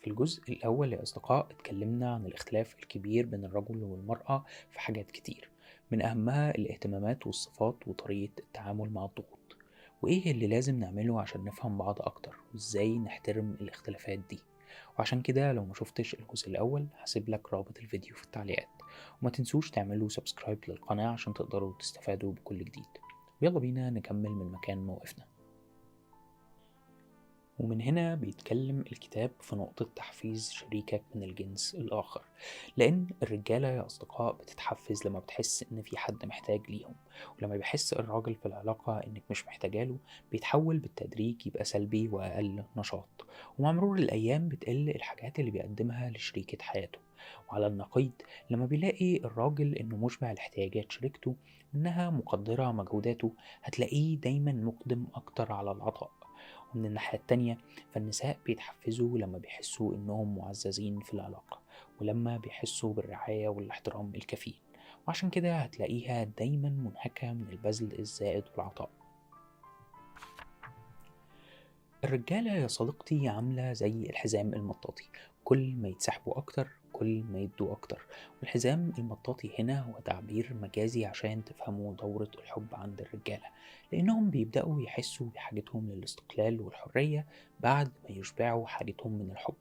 في الجزء الأول يا أصدقاء اتكلمنا عن الاختلاف الكبير بين الرجل والمرأة في حاجات كتير، من أهمها الاهتمامات والصفات وطريقة التعامل مع الضغوط، وإيه اللي لازم نعمله عشان نفهم بعض أكتر وإزاي نحترم الاختلافات دي. وعشان كده لو ما شفتش الجزء الأول هسيب لك رابط الفيديو في التعليقات، وما تنسوش تعملوا سبسكرايب للقناة عشان تقدروا تستفادوا بكل جديد. ويلا بينا نكمل من مكان ما وقفنا. ومن هنا بيتكلم الكتاب في نقطة تحفيز شريكك من الجنس الآخر، لأن الرجالة يا أصدقاء بتتحفز لما بتحس إن في حد محتاج ليهم، ولما بيحس الراجل في العلاقة إنك مش محتاجاله بيتحول بالتدريج يبقى سلبي وأقل نشاط. ومع مرور الأيام بتقل الحاجات اللي بيقدمها لشريكة حياته. وعلى النقيض، لما بيلاقي الراجل إنه مشبع لاحتياجات شريكته وإنها مقدرة مجهوداته هتلاقيه دايما مقدم أكتر على العطاء. ومن الناحية التانية فالنساء بيتحفزوا لما بيحسوا إنهم معززين في العلاقة، ولما بيحسوا بالرعاية والاحترام الكفيل. وعشان كده هتلاقيها دايما منهكة من البذل الزائد والعطاء. الرجالة يا صديقتي عاملة زي الحزام المطاطي، كل ما يتسحبوا أكتر كل ما يدوا أكتر. والحزام المطاطي هنا هو تعبير مجازي عشان تفهموا دورة الحب عند الرجالة، لأنهم بيبدأوا يحسوا بحاجتهم للاستقلال والحرية بعد ما يشبعوا حاجتهم من الحب.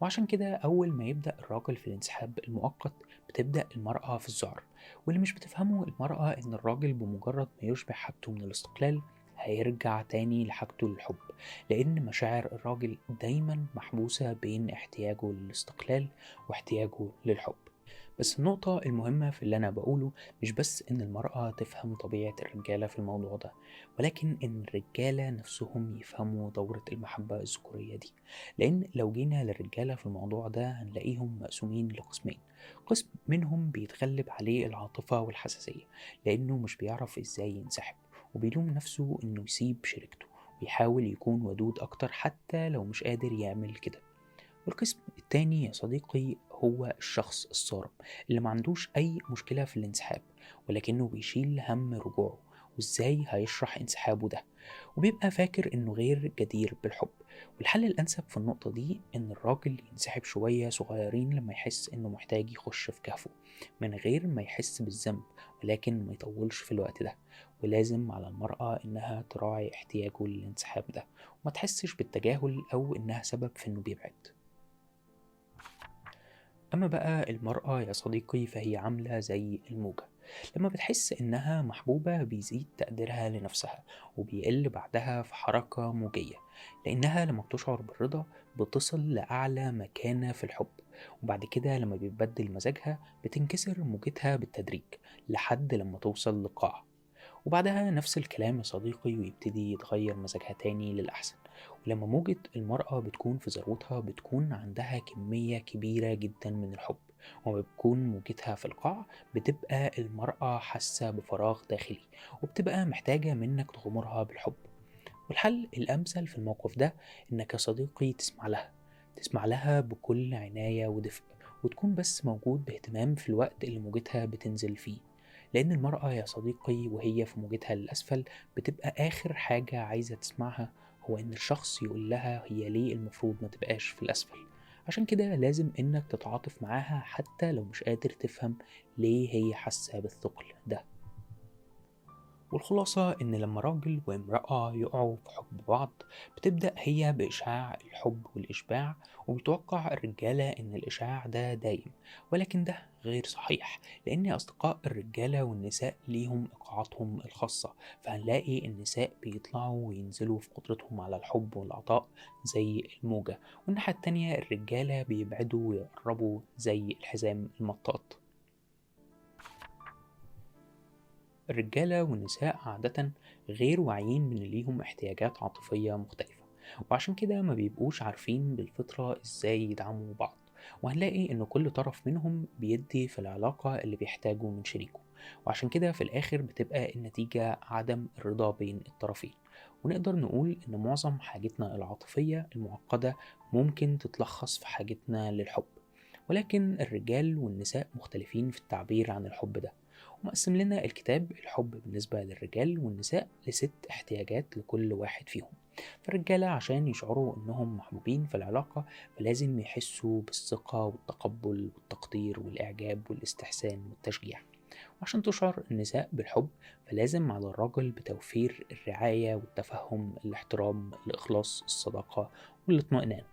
وعشان كده أول ما يبدأ الراجل في الانسحاب المؤقت بتبدأ المرأة في الذعر. واللي مش بتفهمه المرأة إن الراجل بمجرد ما يشبع حاجته من الاستقلال هيرجع تاني لحاجته للحب، لأن مشاعر الراجل دايما محبوسة بين احتياجه للاستقلال واحتياجه للحب. بس النقطة المهمة في اللي أنا بقوله مش بس إن المرأة تفهم طبيعة الرجالة في الموضوع ده، ولكن إن الرجالة نفسهم يفهموا دورة المحبة الذكورية دي. لأن لو جينا للرجالة في الموضوع ده هنلاقيهم مقسومين لقسمين. قسم منهم بيتغلب عليه العاطفة والحساسية، لأنه مش بيعرف إزاي ينسحب، وبيلوم نفسه إنه يسيب شريكته، بيحاول يكون ودود أكتر حتى لو مش قادر يعمل كده. والقسم التاني يا صديقي هو الشخص الصارم اللي ما عندوش أي مشكلة في الانسحاب، ولكنه بيشيل هم رجوعه وإزاي هيشرح انسحابه ده، وبيبقى فاكر إنه غير جدير بالحب. والحل الأنسب في النقطة دي إن الراجل ينسحب شوية صغيرين لما يحس إنه محتاج يخش في كهفه من غير ما يحس بالذنب، ولكن ما يطولش في الوقت ده. ولازم على المرأة إنها تراعي احتياجه للانسحاب ده، وما تحسش بالتجاهل أو إنها سبب في إنه بيبعد. أما بقى المرأة يا صديقي فهي عاملة زي الموجة، لما بتحس إنها محبوبة بيزيد تقديرها لنفسها وبيقل بعدها في حركة موجية، لأنها لما بتشعر بالرضا بتصل لأعلى مكانة في الحب. وبعد كده لما بيتبدل مزاجها بتنكسر موجتها بالتدريج لحد لما توصل لقاع، وبعدها نفس الكلام يا صديقي ويبتدي يتغير مزاجها تاني للأحسن. ولما موجة المرأة بتكون في ذروتها بتكون عندها كمية كبيرة جدا من الحب، وما بتكون موجتها في القاع بتبقى المرأة حاسة بفراغ داخلي وبتبقى محتاجة منك تغمرها بالحب. والحل الأمثل في الموقف ده إنك يا صديقي تسمع لها بكل عناية ودفء، وتكون بس موجود باهتمام في الوقت اللي موجتها بتنزل فيه. لأن المرأة يا صديقي وهي في موجتها للأسفل بتبقى آخر حاجة عايزة تسمعها هو إن الشخص يقول لها هي ليه المفروض ما تبقاش في الأسفل. عشان كده لازم إنك تتعاطف معاها حتى لو مش قادر تفهم ليه هي حاسة بالثقل ده. والخلاصة إن لما راجل وامرأة يقعوا في حب بعض بتبدأ هي بإشعاع الحب والإشباع، وبيتوقع الرجالة إن الإشعاع ده دايم، ولكن ده غير صحيح، لأن أصدقاء الرجالة والنساء ليهم إيقاعاتهم الخاصة. فهنلاقي النساء بيطلعوا وينزلوا في قدرتهم على الحب والعطاء زي الموجة، والناحية التانية الرجالة بيبعدوا ويقربوا زي الحزام المطاط. الرجالة والنساء عادة غير واعيين من اللي ليهم احتياجات عاطفية مختلفة، وعشان كده ما بيبقوش عارفين بالفطرة ازاي يدعموا بعض. وهنلاقي ان كل طرف منهم بيدي في العلاقة اللي بيحتاجه من شريكه، وعشان كده في الاخر بتبقى النتيجة عدم الرضا بين الطرفين. ونقدر نقول ان معظم حاجتنا العاطفية المعقدة ممكن تتلخص في حاجتنا للحب، ولكن الرجال والنساء مختلفين في التعبير عن الحب ده. ومقسم لنا الكتاب الحب بالنسبة للرجال والنساء ل6 احتياجات لكل واحد فيهم. فالرجالة عشان يشعروا إنهم محبوبين في العلاقة فلازم يحسوا بالثقة والتقبل والتقدير والإعجاب والاستحسان والتشجيع. وعشان تشعر النساء بالحب فلازم على الراجل بتوفير الرعاية والتفهم، الاحترام، الإخلاص، الصداقة والاطمئنان.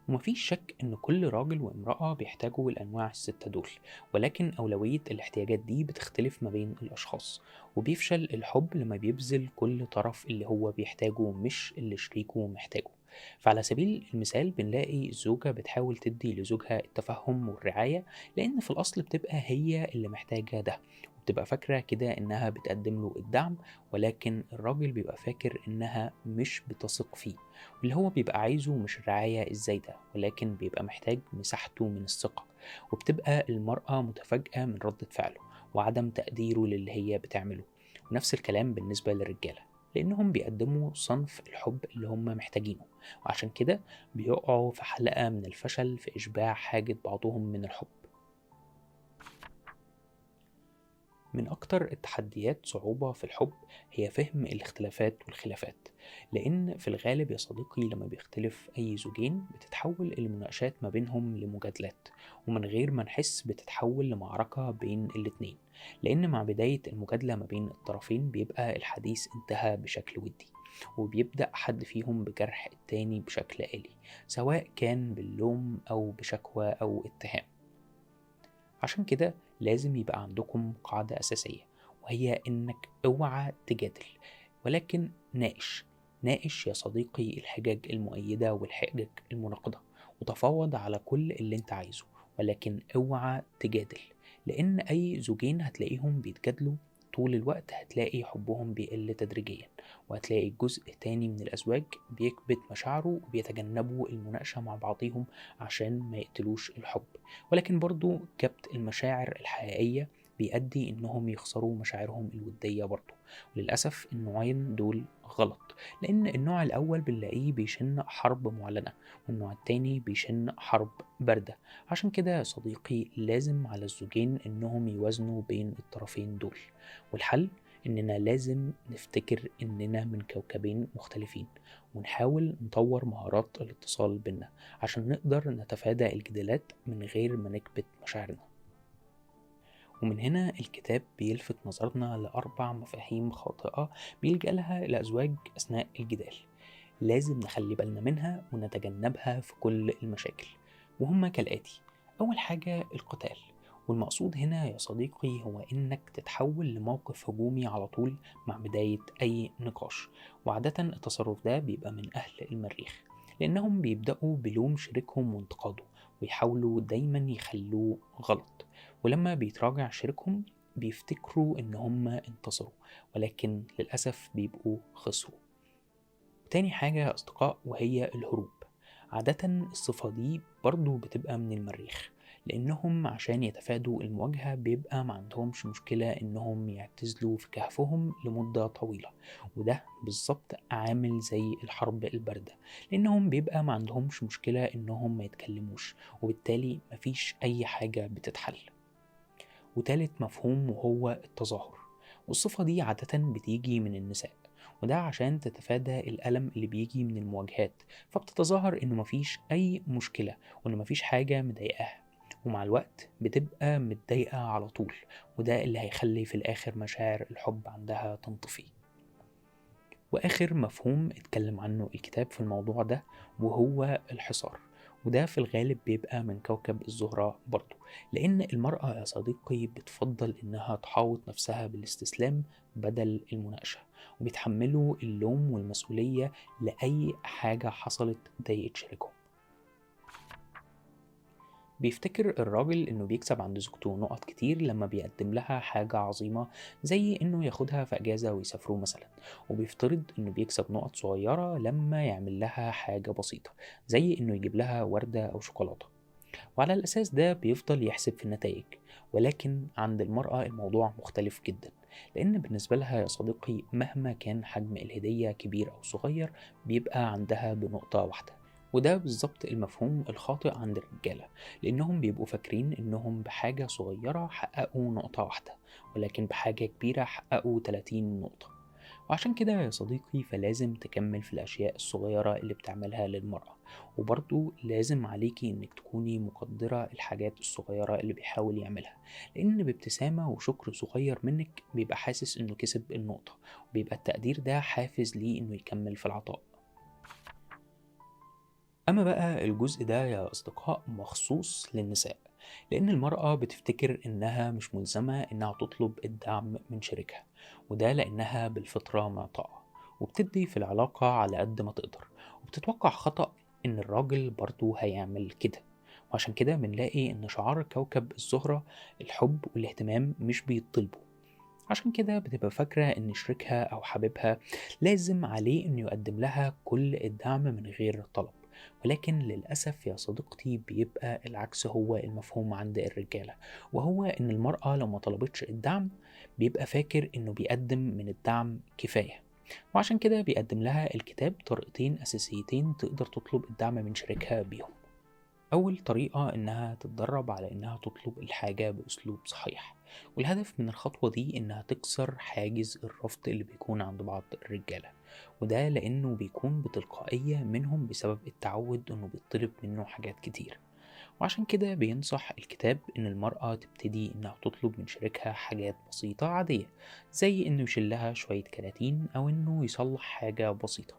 ومفيش شك إن كل راجل وامرأة بيحتاجوا الأنواع ال6 دول، ولكن أولوية الاحتياجات دي بتختلف ما بين الأشخاص. وبيفشل الحب لما بيبذل كل طرف اللي هو بيحتاجه مش اللي شريكه محتاجه. فعلى سبيل المثال بنلاقي الزوجة بتحاول تدي لزوجها التفهم والرعاية لأن في الأصل بتبقى هي اللي محتاجة ده، وبتبقى فاكرة كده إنها بتقدم له الدعم، ولكن الراجل بيبقى فاكر إنها مش بتثق فيه. واللي هو بيبقى عايزه مش الرعاية الزايدة، ولكن بيبقى محتاج مساحته من الثقة. وبتبقى المرأة متفاجئة من ردة فعله وعدم تقديره للي هي بتعمله. ونفس الكلام بالنسبة للرجالة، لأنهم بيقدموا صنف الحب اللي هم محتاجينه، وعشان كده بيقعوا في حلقة من الفشل في إشباع حاجة بعضهم من الحب. من أكتر التحديات صعوبة في الحب هي فهم الاختلافات والخلافات، لأن في الغالب يا صديقي لما بيختلف أي زوجين بتتحول المناقشات ما بينهم لمجادلات، ومن غير ما نحس بتتحول لمعركة بين الاتنين، لأن مع بداية المجادلة ما بين الطرفين بيبقى الحديث انتهى بشكل ودي، وبيبدأ حد فيهم بجرح التاني بشكل آلي، سواء كان باللوم أو بشكوى أو اتهام. عشان كده لازم يبقى عندكم قاعدة أساسية، وهي إنك اوعى تجادل، ولكن ناقش يا صديقي الحجج المؤيدة والحجج المناقضة، وتفاوض على كل اللي انت عايزه، ولكن اوعى تجادل. لأن أي زوجين هتلاقيهم بيتجادلوا طول الوقت هتلاقي حبهم بيقل تدريجيا، وهتلاقي جزء تاني من الأزواج بيكبت مشاعره وبيتجنبوا المناقشة مع بعضهم عشان ما يقتلوش الحب. ولكن برضو كبت المشاعر الحقيقية بيؤدي إنهم يخسروا مشاعرهم الودية برضو. وللأسف النوعين دول غلط، لأن النوع الأول بنلاقيه بيشن حرب معلنة، والنوع التاني بيشن حرب باردة. عشان كده يا صديقي لازم على الزوجين إنهم يوازنوا بين الطرفين دول، والحل إننا لازم نفتكر إننا من كوكبين مختلفين، ونحاول نطور مهارات الاتصال بينا عشان نقدر نتفادى الجدالات من غير ما نكبت مشاعرنا. ومن هنا الكتاب بيلفت نظرنا ل4 مفاهيم خاطئة بيلجأ لها الأزواج أثناء الجدال، لازم نخلي بالنا منها ونتجنبها في كل المشاكل. وهما كالآتي: أول حاجة القتال، والمقصود هنا يا صديقي هو إنك تتحول لموقف هجومي على طول مع بداية أي نقاش. وعادة التصرف ده بيبقى من أهل المريخ، لأنهم بيبدأوا بلوم شريكهم وانتقاده، ويحاولوا دايما يخلوه غلط. ولما بيتراجع شريكهم بيفتكروا إن هم انتصروا، ولكن للأسف بيبقوا خسروا. تاني حاجة يا أصدقاء وهي الهروب. عادة الصفة دي برضو بتبقى من المريخ، لأنهم عشان يتفادوا المواجهة بيبقى ما عندهمش مشكلة إنهم يعتزلوا في كهفهم لمدة طويلة، وده بالظبط عامل زي الحرب الباردة، لأنهم بيبقى ما عندهمش مشكلة إنهم ما يتكلموش، وبالتالي مفيش أي حاجة بتتحل. وتالت مفهوم وهو التظاهر، والصفة دي عادة بتيجي من النساء، وده عشان تتفادى الألم اللي بيجي من المواجهات، فبتتظاهر إنه مفيش أي مشكلة وإنه مفيش حاجة مضايقاها، ومع الوقت بتبقى متضايقة على طول، وده اللي هيخلي في الآخر مشاعر الحب عندها تنطفي. وآخر مفهوم اتكلم عنه الكتاب في الموضوع ده وهو الحصار، وده في الغالب بيبقى من كوكب الزهرة برضو، لأن المرأة يا صديقي بتفضل إنها تحاوط نفسها بالاستسلام بدل المناقشة، وبيتحملوا اللوم والمسؤولية لأي حاجة حصلت ضايقت شريكهم. بيفتكر الراجل إنه بيكسب عند زوجته نقط كتير لما بيقدم لها حاجة عظيمة زي إنه ياخدها في أجازة ويسافروا مثلا، وبيفترض إنه بيكسب نقط صغيرة لما يعمل لها حاجة بسيطة زي إنه يجيب لها وردة أو شوكولاتة، وعلى الأساس ده بيفضل يحسب في النتائج. ولكن عند المرأة الموضوع مختلف جدا، لأن بالنسبة لها يا صديقي مهما كان حجم الهدية كبير أو صغير بيبقى عندها بنقطة واحدة: وده بالظبط المفهوم الخاطئ عند الرجالة، لأنهم بيبقوا فاكرين إنهم بحاجة صغيرة حققوا نقطة واحدة، ولكن بحاجة كبيرة حققوا 30 نقطة. وعشان كده يا صديقي فلازم تكمل في الأشياء الصغيرة اللي بتعملها للمرأة، وبرضو لازم عليكي إنك تكوني مقدرة الحاجات الصغيرة اللي بيحاول يعملها، لأن بابتسامة وشكر صغير منك بيبقى حاسس إنه كسب النقطة، وبيبقى التقدير ده حافز ليه إنه يكمل في العطاء. أما بقى الجزء ده يا أصدقاء مخصوص للنساء، لأن المرأة بتفتكر إنها مش ملزمة إنها تطلب الدعم من شريكها، وده لأنها بالفطرة معطاءة وبتدي في العلاقة على قد ما تقدر، وبتتوقع خطأ إن الراجل برضو هيعمل كده. وعشان كده بنلاقي إن شعار كوكب الزهرة الحب والاهتمام مش بيطلبوا. عشان كده بتبقى فاكرة إن شريكها أو حبيبها لازم عليه إنه يقدم لها كل الدعم من غير طلب، ولكن للأسف يا صديقتي بيبقى العكس هو المفهوم عند الرجالة، وهو إن المرأة لو ما طلبتش الدعم بيبقى فاكر إنه بيقدم من الدعم كفاية. وعشان كده بيقدم لها الكتاب طريقتين أساسيتين تقدر تطلب الدعم من شريكها بيهم. أول طريقة إنها تتدرب على إنها تطلب الحاجة بأسلوب صحيح، والهدف من الخطوة دي إنها تكسر حاجز الرفض اللي بيكون عند بعض الرجالة، وده لأنه بيكون بتلقائية منهم بسبب التعود إنه بيطلب منه حاجات كتير. وعشان كده بينصح الكتاب إن المرأة تبتدي إنها تطلب من شريكها حاجات بسيطة عادية، زي إنه يشيلها شوية كراتين أو إنه يصلح حاجة بسيطة،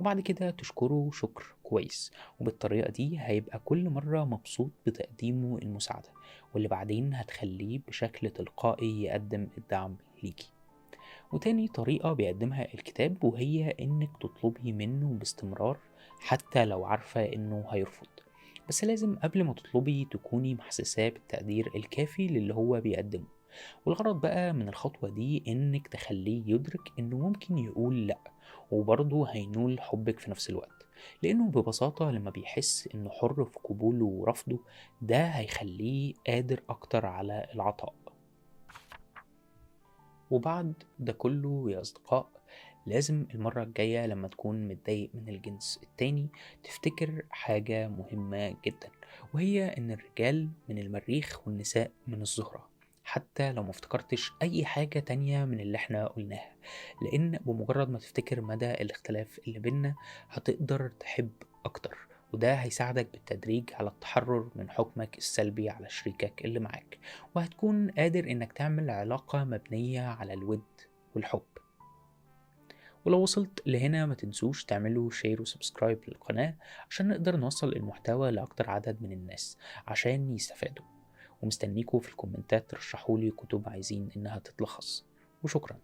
وبعد كده تشكره شكر كويس. وبالطريقة دي هيبقى كل مرة مبسوط بتقديمه المساعدة، واللي بعدين هتخليه بشكل تلقائي يقدم الدعم ليكي. وتاني طريقة بيقدمها الكتاب وهي إنك تطلبي منه باستمرار حتى لو عارفة إنه هيرفض، بس لازم قبل ما تطلبي تكوني محسساه بالتقدير الكافي للي هو بيقدمه. والغرض بقى من الخطوة دي إنك تخليه يدرك إنه ممكن يقول لأ، وبرضه هينول حبك في نفس الوقت، لأنه ببساطة لما بيحس إنه حر في قبوله ورفضه ده هيخليه قادر أكتر على العطاء. وبعد ده كله يا أصدقاء لازم المرة الجاية لما تكون متضايق من الجنس التاني تفتكر حاجة مهمة جدا، وهي إن الرجال من المريخ والنساء من الزهرة، حتى لو مفتكرتش أي حاجة تانية من اللي احنا قلناها، لأن بمجرد ما تفتكر مدى الاختلاف اللي بينا هتقدر تحب أكتر، وده هيساعدك بالتدريج على التحرر من حكمك السلبي على شريكك اللي معاك، وهتكون قادر إنك تعمل علاقة مبنية على الود والحب. ولو وصلت لهنا ما تنسوش تعملوا شير وسبسكرايب للقناة عشان نقدر نوصل المحتوى لأكتر عدد من الناس عشان يستفادوا. ومستنيكوا في الكومنتات ترشحولي كتب عايزين إنها تتلخص. وشكرا.